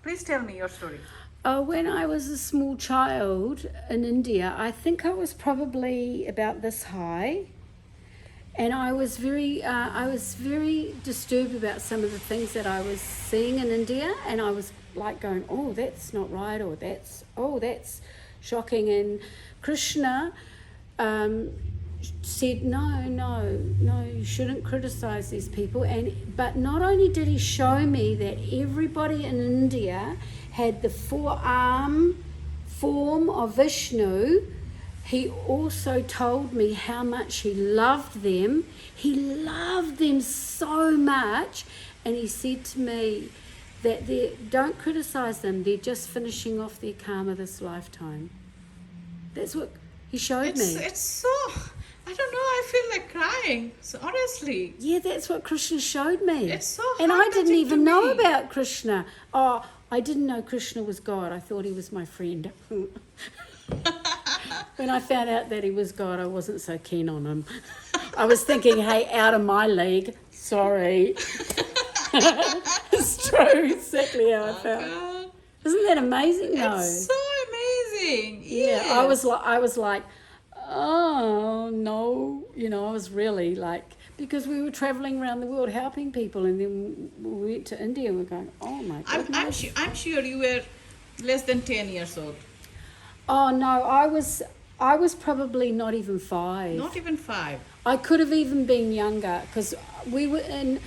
Please tell me your story. When I was a small child in India, I think I was probably about this high, and I was very disturbed about some of the things that I was seeing in India, and I was like going, "Oh, that's not right," or that's shocking. And Krishna said, no, you shouldn't criticize these people. But not only did he show me that everybody in India had the four-arm form of Vishnu, he also told me how much he loved them. He loved them so much, and he said to me that don't criticize them, they're just finishing off their karma this lifetime. That's what he showed me. It's so, I don't know, I feel like crying, so honestly. Yeah, that's what Krishna showed me. It's so And I didn't heart-touching even to know me. about Krishna. Oh, I didn't know Krishna was God. I thought he was my friend. When I found out that he was God, I wasn't so keen on him. I was thinking, hey, out of my league. Sorry. It's true, exactly how I felt. God. Isn't that amazing though? It's so amazing. Yeah, Yes. I was like, oh no, I was really like, because we were traveling around the world helping people, and then we went to India and we're going, oh my goodness. I'm sure you were less than 10 years old. Oh no, I was probably not even 5. Not even 5. I could have even been younger, because we were in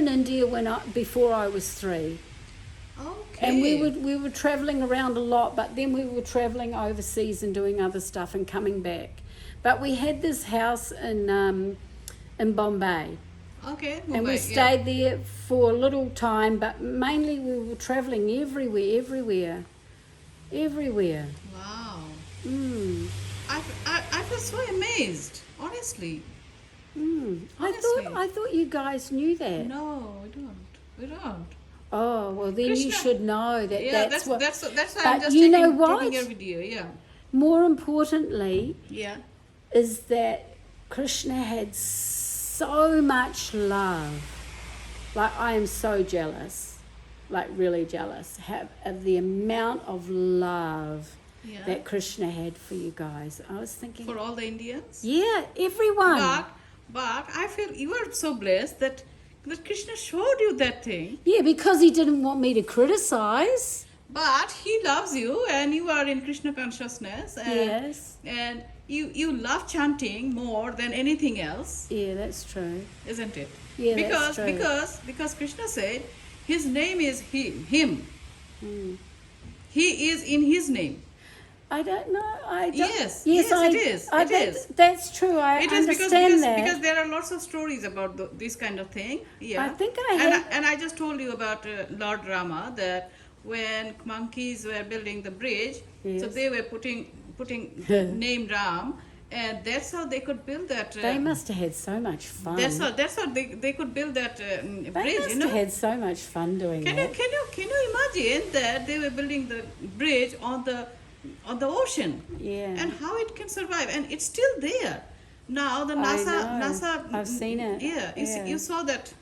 India before I was 3. Okay. And we were traveling around a lot, but then we were traveling overseas and doing other stuff and coming back. But we had this house in Bombay, Okay. and we Mumbai, stayed there for a little time, but mainly we were traveling everywhere. Wow. Mm. I was so amazed, honestly. Mm. Honestly. I thought you guys knew that. No, we don't. Oh well, then you Krishna- should know that. Yeah, that's that's why But I'm just you know taking what? your video. Yeah. More importantly, Yeah. is that Krishna had so much love. Like, I am so jealous, like really jealous, of the amount of love Yeah. that Krishna had for you guys. I was thinking, For all the Indians. yeah, everyone. But I feel you are so blessed that Krishna showed you that thing. Yeah, because he didn't want me to criticize. But he loves you, and you are in Krishna consciousness, and Yes. and you love chanting more than anything else, Yeah, that's true. isn't it? Yeah, because that's true. because Krishna said his name is him. Mm. He is in his name. I don't know. Yes, Yes, it is. It is. That's true. I It is understand that. because there are lots of stories about this kind of thing. Yeah. I think I had- and I just told you about Lord Rama, that when monkeys were building the bridge, so Yes. they were putting name Ram, and that's how they could build that. They must have had so much fun. That's how they could build that They bridge. must You know. have had so much fun doing Can that. you imagine that they were building the bridge on the ocean? Yeah. And how it can survive, and it's still there. Now the I NASA know. I've seen it. Yeah, Yeah. you saw that.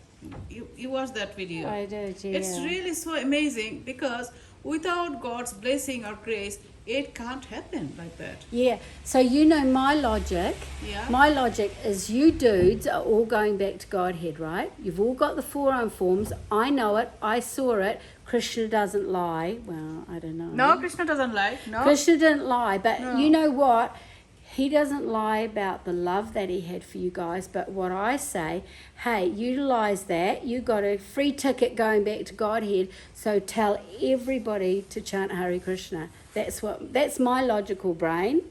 You watched that video. I did, yeah. It's really so amazing, because without God's blessing or grace, it can't happen like that. Yeah. So you know my logic. Yeah. My logic is you dudes are all going back to Godhead, right? You've all got the four-arm forms. I know it. I saw it. Krishna doesn't lie. Well, I don't know. No, Krishna doesn't lie. No. Krishna didn't lie, but No. you know what? He doesn't lie about the love that he had for you guys, but what I say, hey, utilize that. You got a free ticket going back to Godhead, so tell everybody to chant Hare Krishna. That's my logical brain.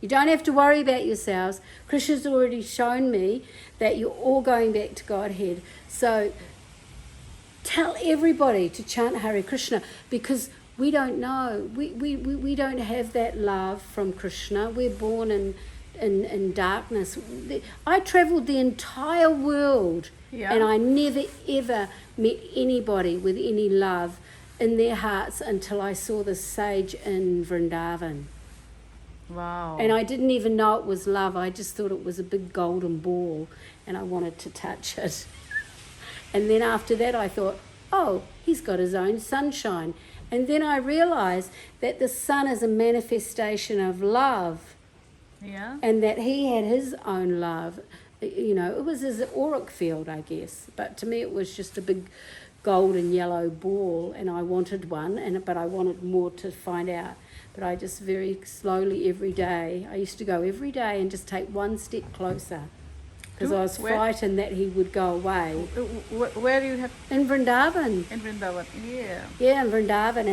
You don't have to worry about yourselves. Krishna's already shown me that you're all going back to Godhead. So tell everybody to chant Hare Krishna, because we don't know. We don't have that love from Krishna. We're born in darkness. I travelled the entire world, Yeah. and I never ever met anybody with any love in their hearts until I saw the sage in Vrindavan. Wow. And I didn't even know it was love. I just thought it was a big golden ball, and I wanted to touch it. And then after that I thought, oh, he's got his own sunshine. And then I realized that the sun is a manifestation of love, Yeah. and that he had his own love. You know, it was his auric field, I guess. But to me, it was just a big gold and yellow ball, and I wanted one, but I wanted more to find out. But I just very slowly every day, I used to go every day and just take one step closer, because I was Where? frightened that he would go away. Where you have In Vrindavan. in Vrindavan? Yeah. Yeah, in Vrindavan,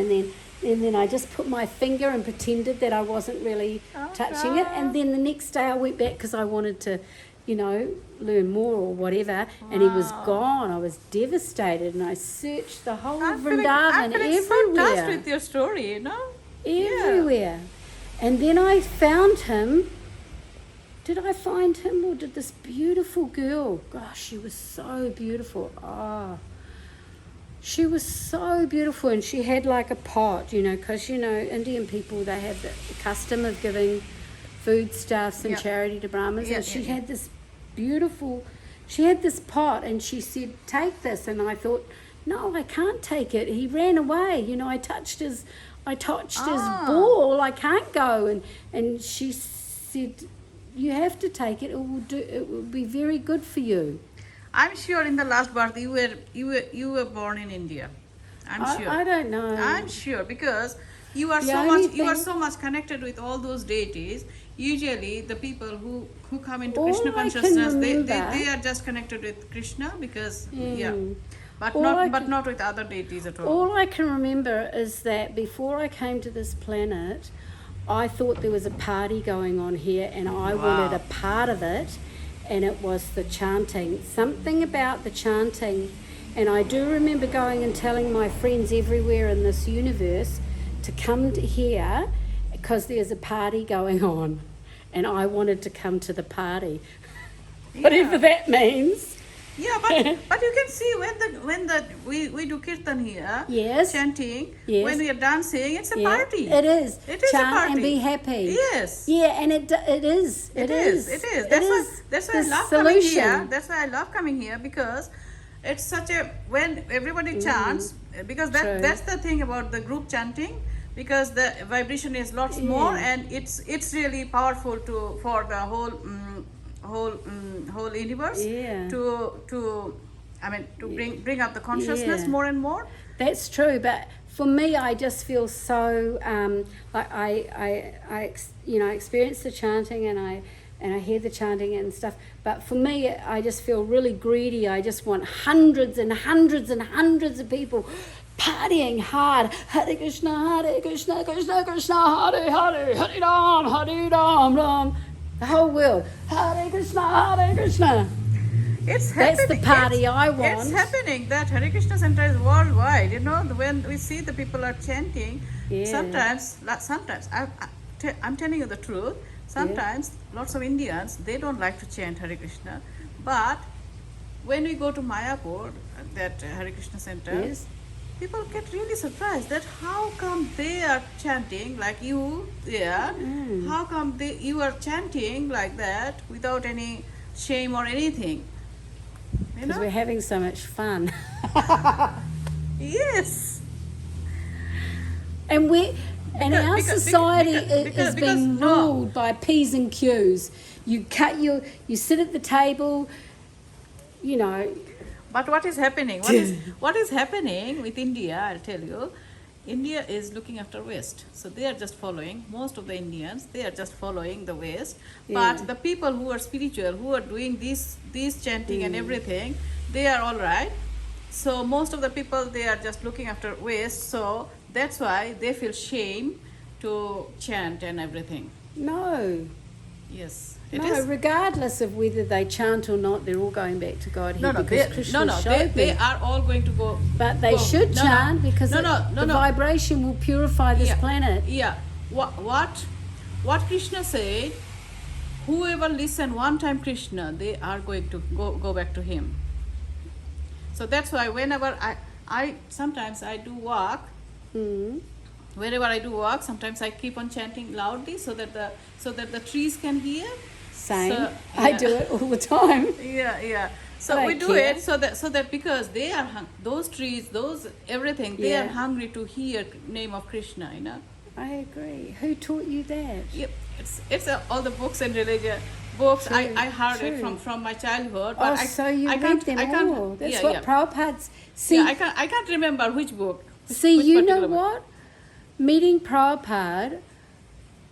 and then I just put my finger and pretended that I wasn't really touching it, and then the next day I went back because I wanted to, you know, learn more or whatever, and he was gone. I was devastated, and I searched the whole I'm Vrindavan feeling so everywhere, touched with your story, you know? everywhere, and then I found him. Did I find him, or did this beautiful girl? Gosh, she was so beautiful. Oh. She was so beautiful, and she had like a pot, you know, because, you know, Indian people, they have the custom of giving foodstuffs and Yeah. charity to Brahmins, Yeah, and she yeah, had this beautiful, she had this pot, and she said, take this, and I thought, no, I can't take it. He ran away, you know, I touched his ball, I can't go, and she said, you have to take it, it will be very good for you. I'm sure in the last birth you were born in India. I'm sure. I don't know. I'm sure because you are The so only much you are thing- so much connected with all those deities. Usually the people who come into All Krishna I can consciousness, remember- they are just connected with Krishna because but All I can- not with other deities at all. All I can remember is that before I came to this planet, I thought there was a party going on here, and I wanted a part of it, and it was the chanting. Something about the chanting. And I do remember going and telling my friends everywhere in this universe to come to here because there's a party going on, and I wanted to come to the party. Whatever that means. Yeah, but you can see when we do kirtan here, Yes. chanting, Yes. when we are dancing, it's a Yeah, party. it is. It is a Chant party. and be happy. Yes. Yeah, and it is. It is. That's why I the love coming here. solution. That's why I love coming here because it's such a when everybody chants because True. that's the thing about the group chanting because the vibration is lots more and it's really powerful for the whole universe Yeah. to bring up the consciousness more and more. That's true, but for me, I just feel so like I experience the chanting and I hear the chanting and stuff. But for me, I just feel really greedy. I just want hundreds and hundreds and hundreds of people partying hard. Hare Krishna, Krishna Krishna, Hare Hare, Hare Ram, Ram. The whole world. Hare Krishna, Krishna. It's That's happening. the party It's- I want. It's happening. That Hare Krishna Center is worldwide. You know, when we see the people are chanting, Yeah. sometimes I'm telling you the truth. Sometimes lots of Indians they don't like to chant Hare Krishna, but when we go to Mayapur, that Hare Krishna Center, Yes. people get really surprised that how come they are chanting like you there? How come you are chanting like that without any shame or anything? You Because know? we're having so much fun. Yes. And our because- society because- is because- being no. ruled by P's and Q's. You sit at the table, you know. But what is happening? What is happening with India? I'll tell you. India is looking after West, so they are just following. Most of the Indians they are just following the West. Yeah. But the people who are spiritual, who are doing this chanting and everything, they are all right. So most of the people they are just looking after West. So that's why they feel shame to chant and everything. No. Yes, it No, is. regardless of whether they chant or not, they're all going back to God here because Krishna showed they me. are all going to go. But they go. should No, chant no, because no, the no. vibration will purify this Yeah. planet. Yeah. What Krishna said, whoever listen one time Krishna, they are going to go back to him. So that's why whenever I sometimes I do walk, Mm. wherever I do walk, sometimes I keep on chanting loudly so that the trees can hear. Same. So, I yeah. do it all the time. Yeah. So I we don't do care. it so that because they are those trees, those everything, they Yeah. are hungry to hear name of Krishna. You know. I agree. Who taught you that? Yep, it's all the books and religion books. True, I heard it true. from my childhood, Oh, but so you I read can't them I can't all. That's yeah, what yeah. Prabhupada's... See, Yeah, I can't remember which book. see, which you know particular book. what? Meeting Prabhupada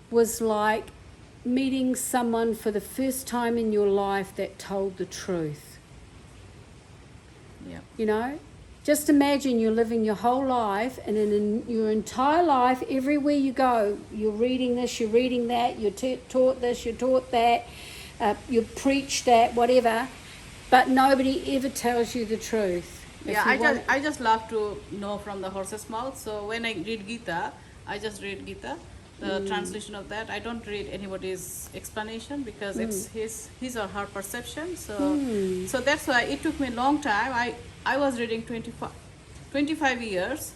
was like meeting someone for the first time in your life that told the truth. Yeah. You know? Just imagine you're living your whole life, and in your entire life, everywhere you go, you're reading this, you're reading that, you're taught this, you're taught that, you preach that, whatever, but nobody ever tells you the truth. Yeah, I just love to know from the horse's mouth. So when I read Gita, I just read Gita, the translation of that. I don't read anybody's explanation because it's his or her perception. So that's why it took me a long time. I was reading 25 years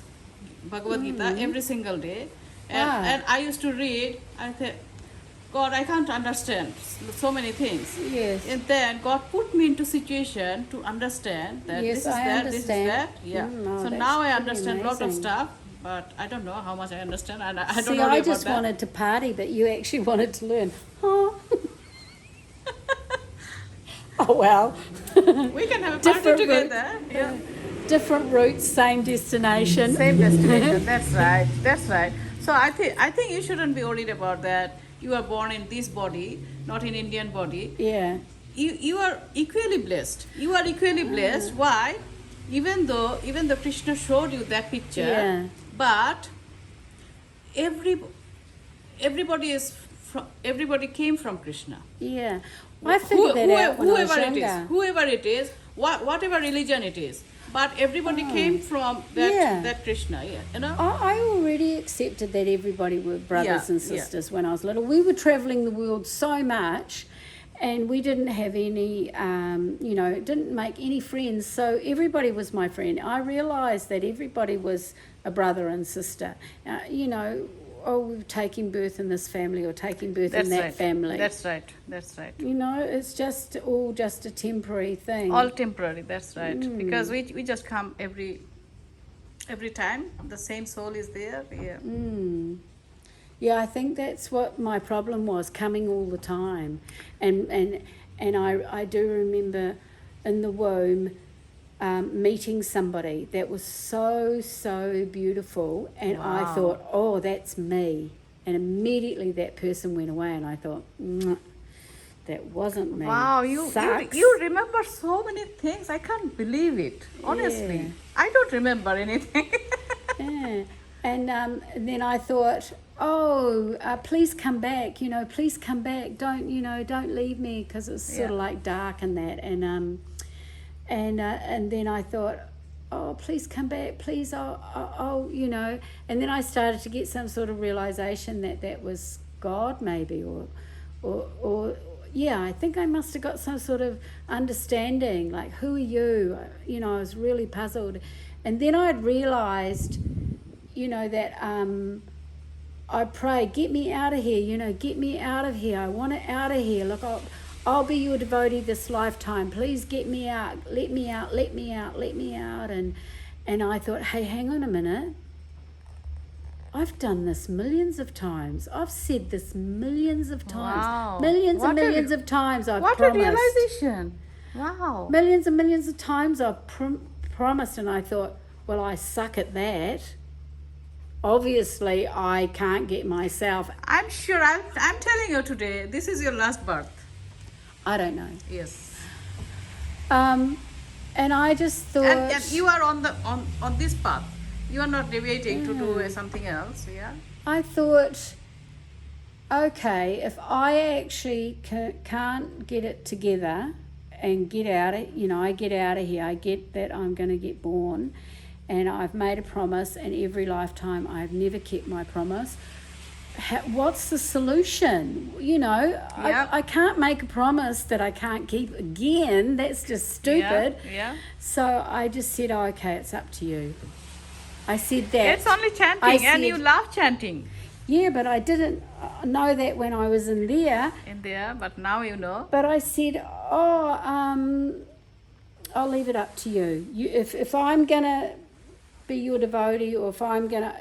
Bhagavad Gita every single day, and I used to read. I said, God, I can't understand so many things. Yes. And then God put me into situation to understand that Yes, this is I that, understand. this is that. Yeah. No, So that's now I pretty understand a lot of amazing. stuff, but I don't know how much I understand, and I don't See, know I about just that. wanted to party, but you actually wanted to learn. Oh, oh well. We can have a party Different together. Yeah. Different routes, same destination. Same destination. That's right. That's right. So I think you shouldn't be worried about that. You are born in this body, not in Indian body. Yeah. You are equally blessed. You are equally blessed. Why? Even though Krishna showed you that picture, Yeah. but everybody came from Krishna. Yeah. I figured that out when I was younger. Whoever it is, whatever religion it is, but everybody came from that Yeah. that Krishna. Yeah, you know. I already accepted that everybody were brothers Yeah, and sisters when I was little. We were travelling the world so much, and we didn't have any, didn't make any friends. So everybody was my friend. I realised that everybody was a brother and sister. We're taking birth in this family or taking birth in that family. That's right. That's right. It's just all just a temporary thing. All temporary. That's right. Because we just come every time. The same soul is there. Yeah. Yeah, I think that's what my problem was, coming all the time. And I do remember in the womb meeting somebody that was so beautiful, and I Wow. thought, oh, that's me. And immediately that person went away, and I thought, that wasn't me. Wow, Sucks. you remember so many things. I can't believe it. Honestly, Yeah. I don't remember anything. Yeah. And then I thought, please come back, please come back. Don't leave me, because it's sort of like dark and that. And then I thought, oh, please come back, please, and then I started to get some sort of realization that was God maybe, or yeah, I think I must have got some sort of understanding, like, who are you? I was really puzzled. And then I'd realized, that I pray, get me out of here, get me out of here. I want it out of here. Look, I'll be your devotee this lifetime. Please get me out. Let me out, let me out, let me out. And I thought, hey, hang on a minute. I've done this millions of times. I've said this millions of times. Wow. Millions and What a- millions of times I've What promised. a realization! Wow. Millions and millions of times I've promised, and I thought, well, I suck at that. Obviously, I can't get myself. I'm sure. I'm telling you today. This is your last birth. I don't know. Yes. And I just thought. And you are on this path. You are not deviating to do something else. Yeah. I thought, okay, if I actually can't get it together and get out of, I get out of here, I get that I'm going to get born, and I've made a promise, and every lifetime I've never kept my promise. What's the solution? I can't make a promise that I can't keep again. That's just stupid. Yeah. So I just said, oh, okay, it's up to you. I said that. It's only chanting, I and said- you love chanting Yeah, but I didn't know that when I was in there. in there. But now you know. But I said, I'll leave it up to you. If I'm gonna be your devotee, or if I'm gonna,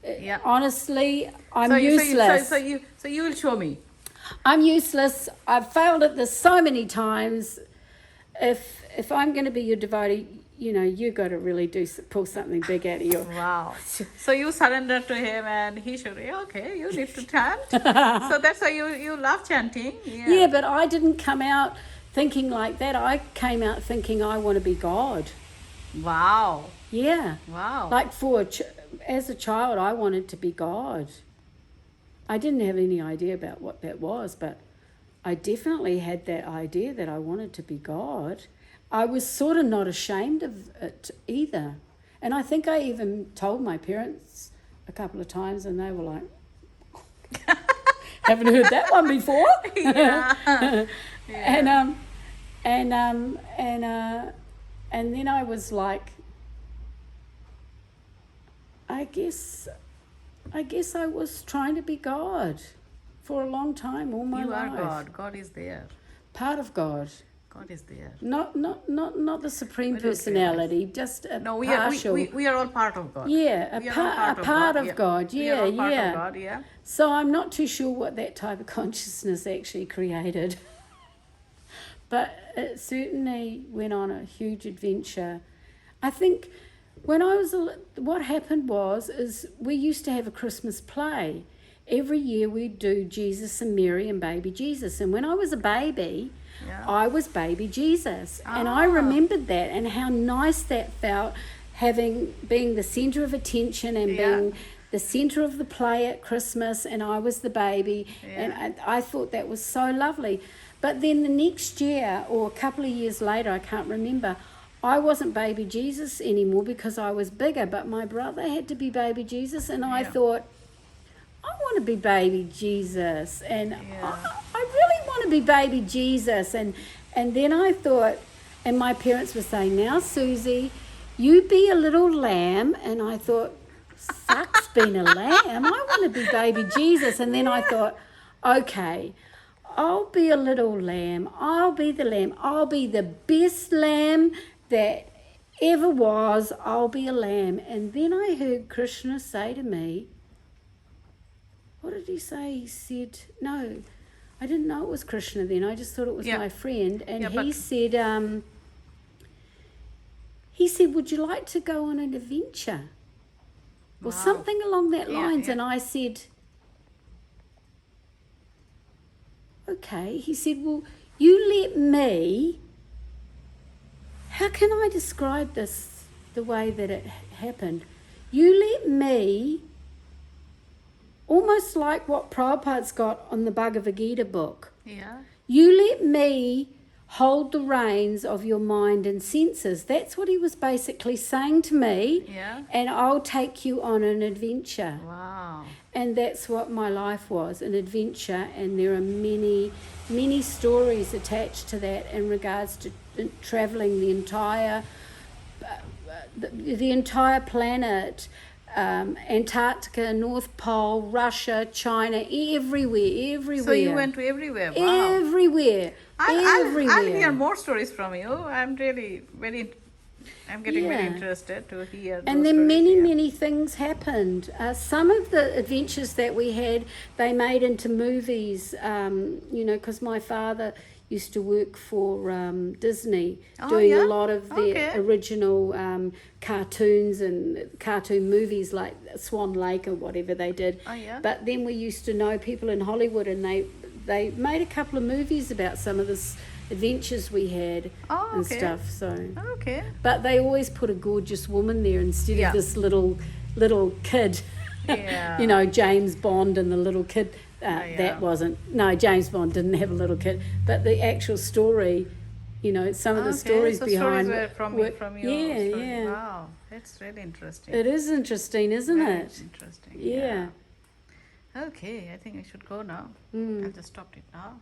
Yeah. honestly, I'm So useless. so you will show me. I'm useless. I've failed at this so many times. If I'm going to be your devotee, you got to really pull something big out of you. Wow. So you surrender to him and he should, okay, you need to chant. So that's why you love chanting. Yeah, but I didn't come out thinking like that. I came out thinking I want to be God. Wow. Yeah. Wow. Like as a child, I wanted to be God. I didn't have any idea about what that was, but I definitely had that idea that I wanted to be God. I was sort of not ashamed of it either. And I think I even told my parents a couple of times, and they were like, haven't heard that one before. Yeah. Yeah. And then I was like, I guess I was trying to be God for a long time, all my life. You are God. God is there. Part of God. God is there. Not the supreme We don't personality, just a No, partial. we are all part of God. Yeah, We are all a part of yeah. God. We Yeah, are all part yeah. of God, yeah. So I'm not too sure what that type of consciousness actually created. But it certainly went on a huge adventure. I think when I was, what happened is we used to have a Christmas play. Every year we'd do Jesus and Mary and baby Jesus. And when I was a baby, Yeah. I was baby Jesus. And I remembered that and how nice that felt, being the centre of attention and being the centre of the play at Christmas, and I was the baby. Yeah. And I thought that was so lovely. But then the next year, or a couple of years later, I can't remember, I wasn't baby Jesus anymore because I was bigger, but my brother had to be baby Jesus, and I thought, I want to be baby Jesus, and I really want to be baby Jesus. And then I thought, and my parents were saying, now Susie, you be a little lamb. And I thought, sucks being a lamb, I want to be baby Jesus. And then I thought, okay, I'll be a little lamb, I'll be the lamb, I'll be the best lamb that ever was, I'll be a lamb. And then I heard Krishna say to me, what did he say? He said, no, I didn't know it was Krishna then. I just thought it was my friend. And he said, would you like to go on an adventure? Or something along that lines. And I said, okay. He said, well, you let me, how can I describe this the way that it happened? You let me, almost like what Prabhupada's got on the Bhagavad Gita book. Yeah. You let me hold the reins of your mind and senses. That's what he was basically saying to me. Yeah. And I'll take you on an adventure. Wow. And that's what my life was, an adventure. And there are many, many stories attached to that in regards to travelling the entire planet, Antarctica, North Pole, Russia, China, everywhere. So you went to everywhere. Wow. Everywhere. I'll hear more stories from you. I'm getting very interested to hear those And then stories, many things happened. Some of the adventures that we had, they made into movies, because my father used to work for Disney, doing a lot of their original cartoons and cartoon movies like Swan Lake or whatever they did. Oh, yeah? But then we used to know people in Hollywood, and they made a couple of movies about some of the adventures we had and stuff. So but they always put a gorgeous woman there instead of this little kid. Yeah. James Bond and the little kid. That wasn't. No, James Bond didn't have a little kid. But the actual story, some of the stories behind. Stories were from your story. Yeah. Wow, that's really interesting. It is interesting, isn't it? Interesting. Yeah. Okay, I think I should go now. I'll just stop it now.